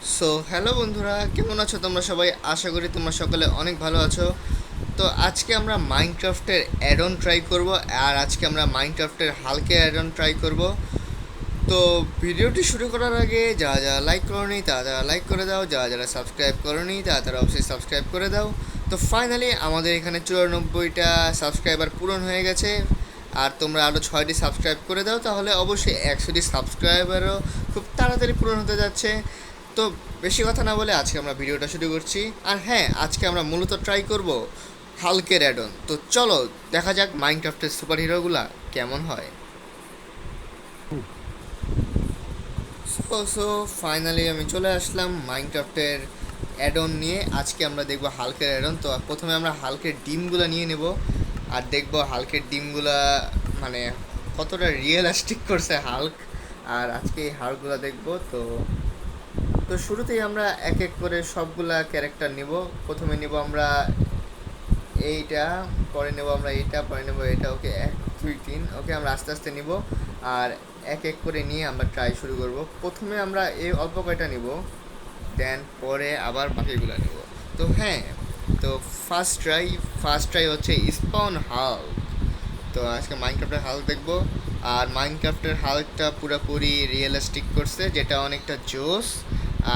Hello বন্ধুরা, কেমন আছো তোমরা সবাই? আশা করি তোমরা সকলে অনেক ভালো আছো। তো আজকে আমরা মাইনক্রাফটের অ্যাড অন ট্রাই করব। আর আজকে আমরা মাইনক্রাফটের হালকে অ্যাড অন ট্রাই করব। তো ভিডিওটি শুরু করার আগে যারা যারা লাইক করোনি তারা যারা লাইক করে দাও, যারা যারা সাবস্ক্রাইব করোনি তারা তারা অবশ্যই সাবস্ক্রাইব করে দাও। তো ফাইনালি আমাদের এখানে 94টা সাবস্ক্রাইবার পূরণ হয়ে গেছে। আর তোমরা আরও 6টি সাবস্ক্রাইব করে দাও, তাহলে অবশ্যই 100টি সাবস্ক্রাইবারও খুব তাড়াতাড়ি পূরণ হতে যাচ্ছে। তো বেশি কথা না বলে আজকে আমরা ভিডিওটা শুরু করছি। আর হ্যাঁ, আজকে আমরা মূলত ট্রাই করব হালকের অ্যাড অন। তো চলো দেখা যাক মাইনক্রাফটের সুপার হিরোগুলা কেমন হয়। সো ফাইনালি আমি চলে আসলাম মাইনক্রাফটের অ্যাড অন নিয়ে। আজকে আমরা দেখব হালকের অ্যাড অন। তো প্রথমে আমরা হালকের ডিমগুলো নিয়ে নেব আর দেখব হালকের ডিমগুলা মানে কতটা রিয়েলিস্টিক করছে হাল্ক। আর আজকে এই হাল্কগুলো দেখব। তো তো শুরুতেই আমরা এক এক করে সবগুলা ক্যারেক্টার নিব। প্রথমে নিব আমরা এইটা, পরে নেব আমরা এইটা, পরে নেব এটা। ওকে, 1 2 3, ওকে আমরা আস্তে আস্তে নিব। আর এক এক করে নিয়ে আমরা ট্রাই শুরু করব। প্রথমে আমরা এই অল্প কয়টা নিব, দেন পরে আবার বাকিগুলো নিব। তো হ্যাঁ, তো ফার্স্ট ট্রাই হচ্ছে স্পন হাল্ক। তো আজকে মাইনক্রাফটের হাল্ক দেখবো। আর মাইনক্রাফটের হাল্কটা পুরোপুরি রিয়েলিস্টিক করছে, যেটা অনেকটা জোস।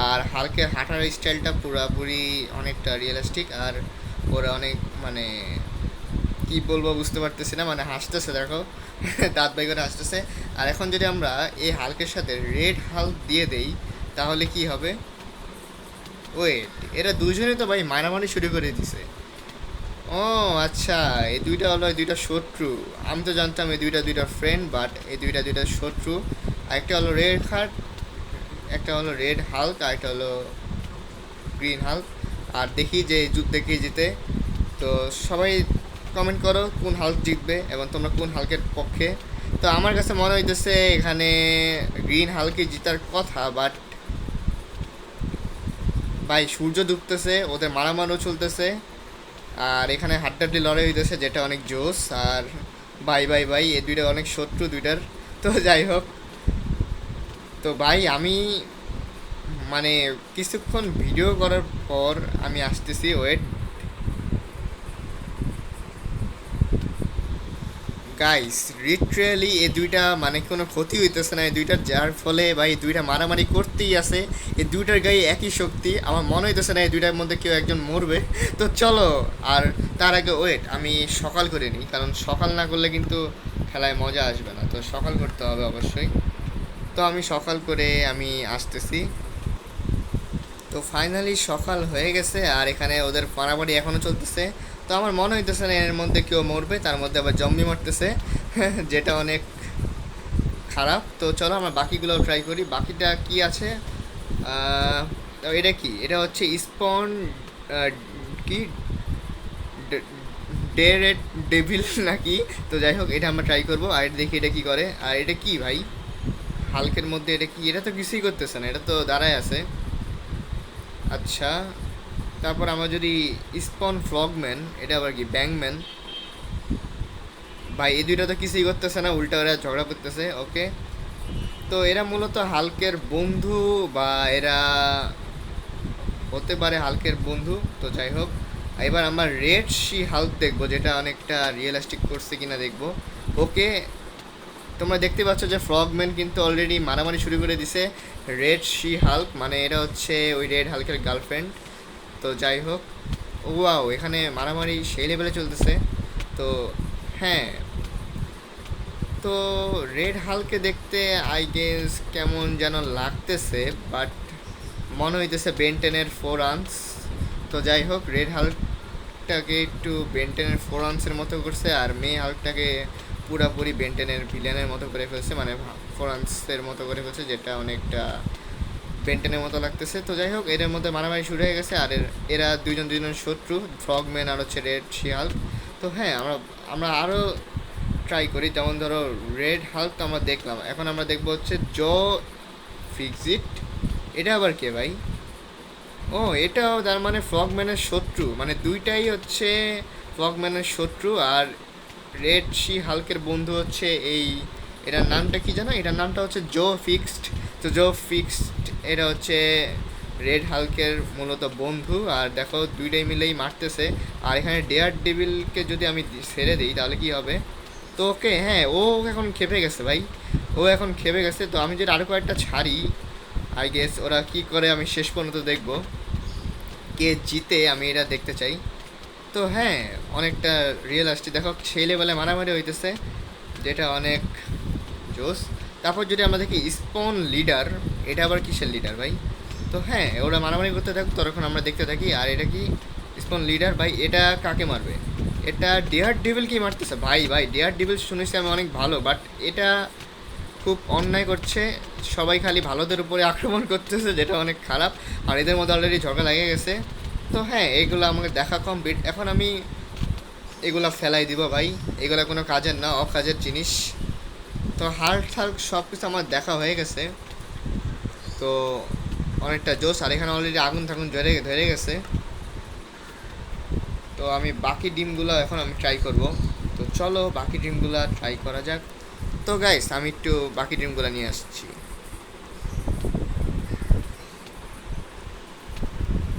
আর হাল্কের হাঁটার স্টাইলটা পুরোপুরি অনেকটা রিয়েলিস্টিক। আর ওরা অনেক মানে কি বলবো বুঝতে পারতেছি না, মানে হাসতেছে দেখো দাঁত বাই করে হাসতেছে। আর এখন যদি আমরা এই হাল্কের সাথে রেড হাল্ক দিয়ে দেই তাহলে কি হবে? ওয়েট, এরা দুজনে তো ভাই মারামারি শুরু করে দিছে। ও আচ্ছা, এই দুইটা হলো এই দুইটা শত্রু। আমি তো জানতাম এই দুইটা দুইটা ফ্রেন্ড, বাট এই দুইটা দুইটা শত্রু। একটা হলো রেড হার্ট, একটা হলো রেড হাল্ক, আর একটা হলো গ্রিন হাল্ক। আর দেখি যে এই যুদ্ধে কে জিতে। তো সবাই কমেন্ট করো কোন হাল্ক জিতবে এবং তোমরা কোন হাল্কের পক্ষে। তো আমার কাছে মনে হইতেছে এখানে গ্রিন হাল্কে জিতার কথা, বাট ভাই সূর্য ডুবতেছে, ওদের মারামারও চলতেছে। আর এখানে হাড্ডাহাড্ডি লড়াই হইতেছে, যেটা অনেক জোস। আর ভাই ভাই ভাই এই দুইটা অনেক শত্রু দুইটার। তো যাই হোক, তো ভাই আমি মানে কিছুক্ষণ ভিডিও করার পর আমি আসতেছি, ওয়েট গাইস। লিটারেলি এই দুইটা মানে কোনো ক্ষতি হইতেছে না এই দুইটার, যার ফলে ভাই এই দুইটা মারামারি করতেই আছে। এই দুইটার গায়ে একই শক্তি, আমার মনে হইতেছে না এই দুইটার মধ্যে কেউ একজন মরবে। তো চলো, আর তার আগে ওয়েট আমি সকাল করে নিই, কারণ সকাল না করলে কিন্তু খেলায় মজা আসবে না। তো সকাল করতে হবে অবশ্যই। তো আমি সকাল করে আমি আসতেছি। তো ফাইনালি সকাল হয়ে গেছে আর এখানে ওদের মারামারি এখনও চলতেছে। তো আমার মনে হইতেছে না এর মধ্যে কেউ মরবে, তার মধ্যে আবার জম্বি মারতেছে যেটা অনেক খারাপ। তো চলো আমরা বাকিগুলোও ট্রাই করি। বাকিটা কি আছে? তো এটা কি? এটা হচ্ছে স্পন কি ডেরেড ডেভিল নাকি? তো যাই হোক, এটা আমরা ট্রাই করবো। আর এটা দেখি এটা কি করে। আর এটা কি ভাই হালকের মধ্যে? এটা কি? এটা তো কিছুই করতেছে না, এটা তো দাঁড়ায় আছে। আচ্ছা, তারপর আমরা যদি স্পন ফ্রগম্যান, এটা আবার কি ব্যাংম্যান? ভাই এই দুইটা তো কিছুই করতেছে না, উল্টা ওরা ঝগড়া করতেছে। ওকে, তো এরা মূলত হাল্কের বন্ধু, বা এরা হতে পারে হাল্কের বন্ধু। তো যাই হোক, এবার আমরা রেড শি হাল্ক দেখবো, যেটা অনেকটা রিয়েলিস্টিক করছে কিনা দেখবো। ওকে, তোমরা দেখতে পাচ্ছ যে ফ্রগম্যান কিন্তু অলরেডি মারামারি শুরু করে দিছে রেড শি হাল্ক, মানে এটা হচ্ছে ওই রেড হাল্কের গার্লফ্রেন্ড। তো যাই হোক, ওয়াও এখানে মারামারি সেই লেভেলে চলতেছে। তো হ্যাঁ, তো রেড হালকে দেখতে আই গেস কেমন যেন লাগতেছে, বাট মনে হইতেছে বেনটেনের 4 আর্মস। তো যাই হোক, রেড হাল্কটাকে একটু বেনটেনের 4 আর্মসের মতো করছে, আর মেয়ে হাল্কটাকে পুরাপুরি বেনটেনের ভিলেনের মতো করে ফেলছে, মানে 4 আর্মসের মতো করে ফেলছে, যেটা অনেকটা বেন্টেনের মতো লাগতেছে। তো যাই হোক, এদের মধ্যে মারামারি শুরু হয়ে গেছে। আর এরা দুইজন দুইজন শত্রু, ফ্রগম্যান আর হচ্ছে রেড শিয়াল। তো হ্যাঁ, আমরা আমরা আরও ট্রাই করি। যেমন ধরো রেড হাল্ক তো আমরা দেখলাম, এখন আমরা দেখবো হচ্ছে ফিক্সিট। এটা আবার কে ভাই? ও, এটাও তার মানে ফ্রগম্যানের শত্রু, মানে দুইটাই হচ্ছে ফ্রগম্যানের শত্রু। আর রেড শি হাল্কের বন্ধু হচ্ছে এই, এটার নামটা কি জানো? এটার নামটা হচ্ছে ফিক্সড। তো ফিক্সড এটা হচ্ছে রেড হাল্কের মূলত বন্ধু। আর দেখো দুইটাই মিলেই মারতেছে। আর এখানে ডেয়ার ডেভিলকে যদি আমি ছেড়ে দিই তাহলে কি হবে? তো ওকে, হ্যাঁ, ও এখন খেপে গেছে ভাই, ও এখন খেপে গেছে। তো আমি যদি আরও কয়েকটা ছাড়ি, আই গেস ওরা কি করে আমি শেষ পর্যন্ত দেখব, কে জিতে আমি এটা দেখতে চাই। তো হ্যাঁ, অনেকটা রিয়েলিস্টিক, দেখো সেই লেভেলে মারামারি হইতেছে, যেটা অনেক জোস। তারপর যদি আমরা দেখি স্পন লিডার, এটা আবার কিসের লিডার ভাই? তো হ্যাঁ, ওরা মারামারি করতে থাকুক, তখন আমরা দেখতে থাকি। আর এটা কি স্পন লিডার ভাই? এটা কাকে মারবে? এটা ডেয়ার ডেভিলকেই মারতেছে ভাই। ভাই ডেয়ার ডেভিল শুনেছি আমি অনেক ভালো, বাট এটা খুব অন্যায় করছে, সবাই খালি ভালোদের উপরে আক্রমণ করতেছে, যেটা অনেক খারাপ। আর এদের মধ্যে অলরেডি ঝগড়া লেগে গেছে। তো হ্যাঁ, এগুলো আমাকে দেখা কমপ্লিট। এখন আমি এগুলা ফেলাই দিব ভাই, এগুলা কোনো কাজের না, অকাজের জিনিস। তো হাল্ক থাল্ক সব কিছু আমার দেখা হয়ে গেছে। তো অনেকটা জোশ। আর এখানে অলরেডি আগুন থাকুন ধরে ধরে গেছে। তো আমি বাকি ডিমগুলো এখন আমি ট্রাই করব। তো চলো বাকি ডিমগুলো ট্রাই করা যাক। তো গাইস আমি একটু বাকি ডিমগুলো নিয়ে আসছি।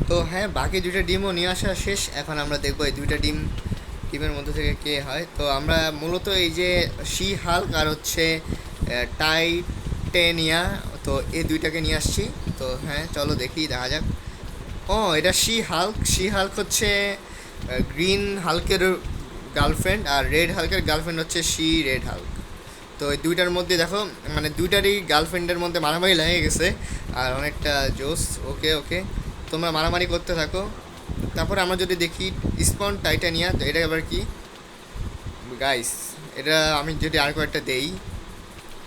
তো হ্যাঁ, বাকি দুইটা ডিমও নিয়ে আসা শেষ। এখন আমরা দেখবো এই দুইটা ডিমের মধ্যে থেকে কে হয়। তো আমরা মূলত এই যে শি হাল্ক আর হচ্ছে টাইটেনিয়া, তো এই দুইটাকে নিয়ে আসছি। তো হ্যাঁ চলো দেখি, দেখা যাক। ও, এটা শি হাল্ক হচ্ছে গ্রিন হাল্কের গার্লফ্রেন্ড, আর রেড হাল্কের গার্লফ্রেন্ড হচ্ছে শি রেড হাল্ক। তো এই দুইটার মধ্যে দেখো, মানে দুইটারই গার্লফ্রেন্ডের মধ্যে মারামারি লেগে গেছে। আর অনেকটা জোস। ওকে ওকে, তোমরা মারামারি করতে থাকো। তারপরে আমরা যদি দেখি স্পন টাইটানিয়া, তো এটা আবার কি গাইস? এটা আমি যদি আর কয়েকটা দেই,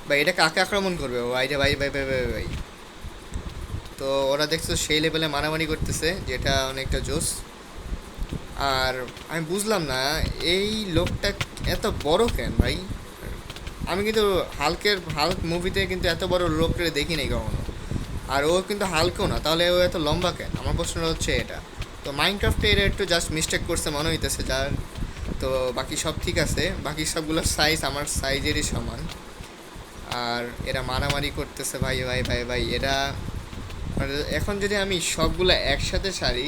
বা এটা কাকে আক্রমণ করবে? ভাই রে ভাই ভাই ভাই ভাই ভাই। তো ওরা দেখছো সেই লেভেলে মারামারি করতেছে, যেটা অনেকটা জোস। আর আমি বুঝলাম না এই লোকটা এত বড় কেন ভাই। আমি কিন্তু হাল্ক মুভিতে কিন্তু এত বড় লোককে দেখি নাই কখনো। আর ও কিন্তু হালকেও না, তাহলে ও এত লম্বা কেন? আমার প্রশ্নটা হচ্ছে এটা। তো মাইনক্রাফটে এর একটু জাস্ট মিস্টেক করছে মনে হইতেছে যার। তো বাকি সব ঠিক আছে, বাকি সবগুলোর সাইজ আমার সাইজেরই সমান। আর এরা মারামারি করতেছে ভাই ভাই ভাই ভাই। এরা মানে এখন যদি আমি সবগুলো একসাথে সারি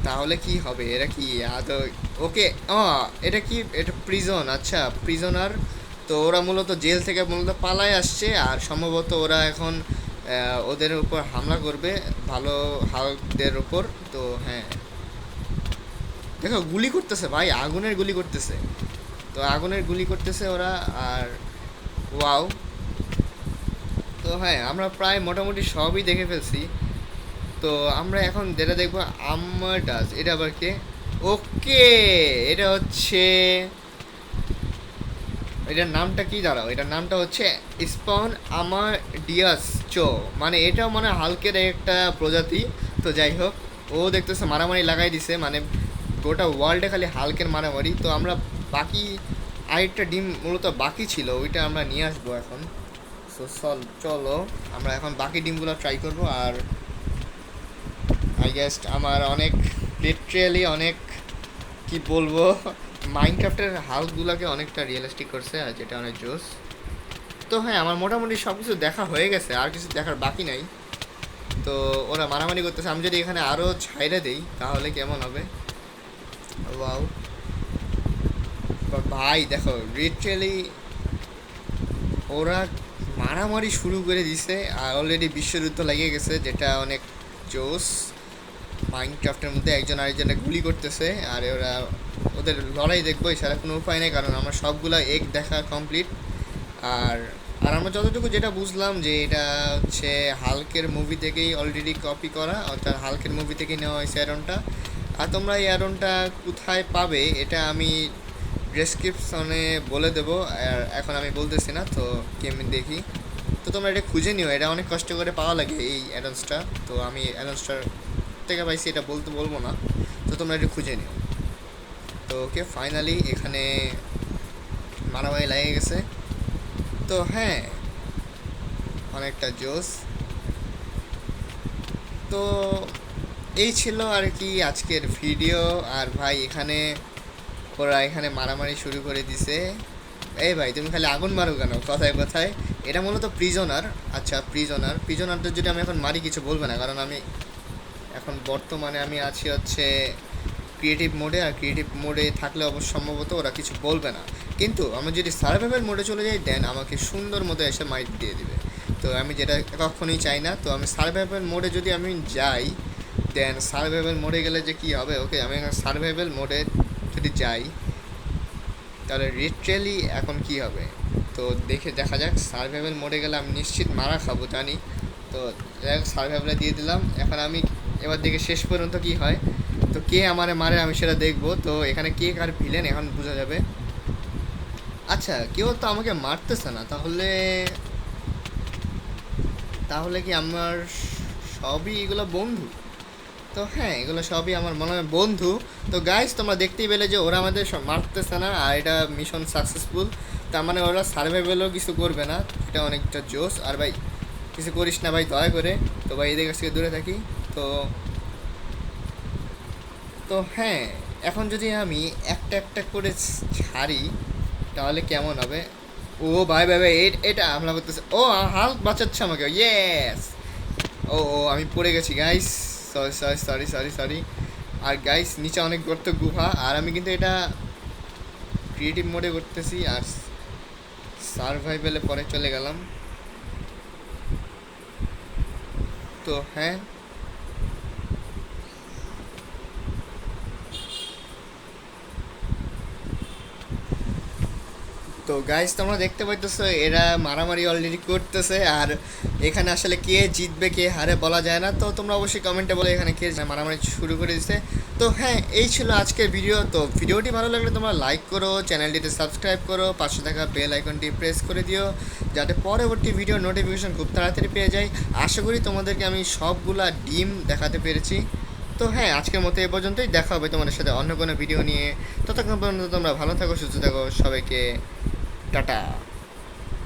তাহলে কি হবে? এরা কি আদৌ ওকে? ও, এটা কি? এটা প্রিজন, আচ্ছা প্রিজনার। তো ওরা মূলত জেল থেকে মূলত পালায় আসছে, আর সম্ভবত ওরা এখন ওদের উপর হামলা করবে, ভালো হাল্কদের উপর। তো হ্যাঁ, দেখো গুলি করতেছে ভাই, আগুনের গুলি করতেছে। তো আগুনের গুলি করতেছে ওরা। আর ওয়াও। তো হ্যাঁ, আমরা প্রায় মোটামুটি সবই দেখে ফেলছি। তো আমরা এখন যেটা দেখবো আমাডাস, এটা আবার কে? ওকে, এটা হচ্ছে, এটার নামটা কি দাঁড়াও, এটার নামটা হচ্ছে স্পন আমাডিয়াস চো, মানে এটাও মানে হালকের একটা প্রজাতি। তো যাই হোক, ও দেখতেছে মারামারি লাগাই দিছে, মানে গোটা ওয়ার্ল্ডে খালি হালকের মারামারি। তো আমরা বাকি আরেকটা ডিম মূলত বাকি ছিল, ওইটা আমরা নিয়ে আসবো এখন। সো চলো আমরা এখন বাকি ডিমগুলো ট্রাই করবো। আর আই গেস আমার অনেক লিটারেলি অনেক, কি বলবো, মাইনক্রাফটের হাউসগুলোকে অনেকটা রিয়েলিস্টিক করছে, আর যেটা অনেক জোস। তো হ্যাঁ, আমার মোটামুটি সব কিছু দেখা হয়ে গেছে, আর কিছু দেখার বাকি নাই। তো ওরা মারামারি করতেছে, আমি যদি এখানে আরও ছাইড়ে দিই তাহলে কেমন হবে? ওয়াও ভাই, দেখো লিটারেলি ওরা মারামারি শুরু করে দিছে, আর অলরেডি বিশ্বযুদ্ধ লেগে গেছে, যেটা অনেক জোস। মাইনক্রাফটের মধ্যে একজন আরেকজনে গুলি করতেছে, আর ওরা ওদের লড়াই দেখবো, এছাড়া কোনো উপায় নেই, কারণ আমার সবগুলো এক দেখা কমপ্লিট। আর আর আমরা যতটুকু যেটা বুঝলাম যে এটা হচ্ছে হাল্কের মুভি থেকেই অলরেডি কপি করা, অর্থাৎ হাল্কের মুভি থেকেই নেওয়া হয়েছে অ্যারনটা। আর তোমরা এই অ্যারনটা কোথায় পাবে এটা আমি ডেসক্রিপশনে বলে দেবো, আর এখন আমি বলতেছি না। তো কেমন দেখি, তো তোমরা এটা খুঁজে নিও, এটা অনেক কষ্ট করে পাওয়া লাগে এই অ্যাডন্সটা। তো আমি অ্যাডন্সটার থেকে পাইছি, এটা বলবো না। তো তোমরা এটা খুঁজে নিও। তো ওকে, ফাইনালি এখানে মারামারি লেগে গেছে। তো হ্যাঁ, অনেকটা জোস। তো এই ছিল আর কি আজকের ভিডিও। আর ভাই এখানে ওরা এখানে মারামারি শুরু করে দিছে। এই ভাই তুমি খালি আগুন মারো কেন কথায় কথায়? এটা মূলত প্রিজনার। আচ্ছা, প্রিজনারদের যদি আমি এখন মারি কিছু বলবে না, কারণ আমি এখন বর্তমানে আমি আছি হচ্ছে ক্রিয়েটিভ মোডে, আর ক্রিয়েটিভ মোডে থাকলে অবশ্য সম্ভবত ওরা কিছু বলবে না। কিন্তু আমি যদি সার্ভাইভাল মোডে চলে যাই দেন আমাকে সুন্দর মতো এসে মাইট দিয়ে দিবে। তো আমি যেটা কখনোই চাই না। তো আমি সার্ভাইভাল মোডে যদি আমি যাই দেন সার্ভাইভাল মোডে গেলে যে কী হবে, ওকে আমি এখন সার্ভাইভাল মোডে যদি যাই তাহলে লিটারেলি এখন কী হবে তো দেখা যাক। সার্ভাইভাল মোডে গেলে আমি নিশ্চিত মারা খাবো জানি। তো যাই হোক, সার্ভাইভালে দিয়ে দিলাম। এখন আমি এবার দেখে শেষ পর্যন্ত কি হয়। তো কে আমারে মারে আমি সেটা দেখবো। তো এখানে কে কার ভিলেন এখন বোঝা যাবে। আচ্ছা, কেউ তো আমাকে মারতেছে না, তাহলে তাহলে কি আমার সবই এগুলো বন্ধু? তো হ্যাঁ, এগুলো সবই আমার মনে হয় বন্ধু। তো গাইস, তোমরা দেখতেই পেলে যে ওরা আমাদের মারতেছে না, আর এটা মিশন সাকসেসফুল। তার মানে ওরা সার্ভাইভেলও কিছু করবে না, এটা অনেকটা জোস। আর ভাই কিছু করিস না ভাই, দয়া করে। তো ভাই এদের কাছ থেকে দূরে থাকি। তো তো হ্যাঁ, এখন যদি আমি একটা একটা করে ছাড়ি তাহলে কেমন হবে। ও ভাই ভাই ভাই, এটা হামলা করতেছে। ও, হাল্ক বাঁচাচ্ছে আমাকে, ইয়েস। ও আমি পড়ে গেছি guys, sorry sorry sorry sorry sorry. আর গাইস নিচে অনেক গর্ত গুহা, আর আমি কিন্তু এটা ক্রিয়েটিভ মোডে করতেছি, আর সার্ভাইভেলে পরে চলে গেলাম। তো হ্যাঁ, তো গাইস তোমরা দেখতে পাইতেছো এরা মারামারি অলরেডি করতেছে। আর এখানে আসলে কে জিতবে কে হারে বলা যায় না। তো তোমরা অবশ্যই কমেন্টে বলো এখানে কে মারামারি শুরু করে দিচ্ছে। তো হ্যাঁ, এই ছিল আজকের ভিডিও। তো ভিডিওটি ভালো লাগলে তোমরা লাইক করো, চ্যানেলটিতে সাবস্ক্রাইব করো, পাশে থাকা বেল আইকনটি প্রেস করে দিও যাতে পরবর্তী ভিডিও নোটিফিকেশন খুব তাড়াতাড়ি পেয়ে যাই। আশা করি তোমাদেরকে আমি সবগুলা ডিম দেখাতে পেরেছি। তো হ্যাঁ, আজকের মতো এ পর্যন্তই। দেখা হবে তোমাদের সাথে অন্য কোনো ভিডিও নিয়ে। ততক্ষণ পর্যন্ত তোমরা ভালো থাকো, সুস্থ থাকো। সবাইকে টাটা।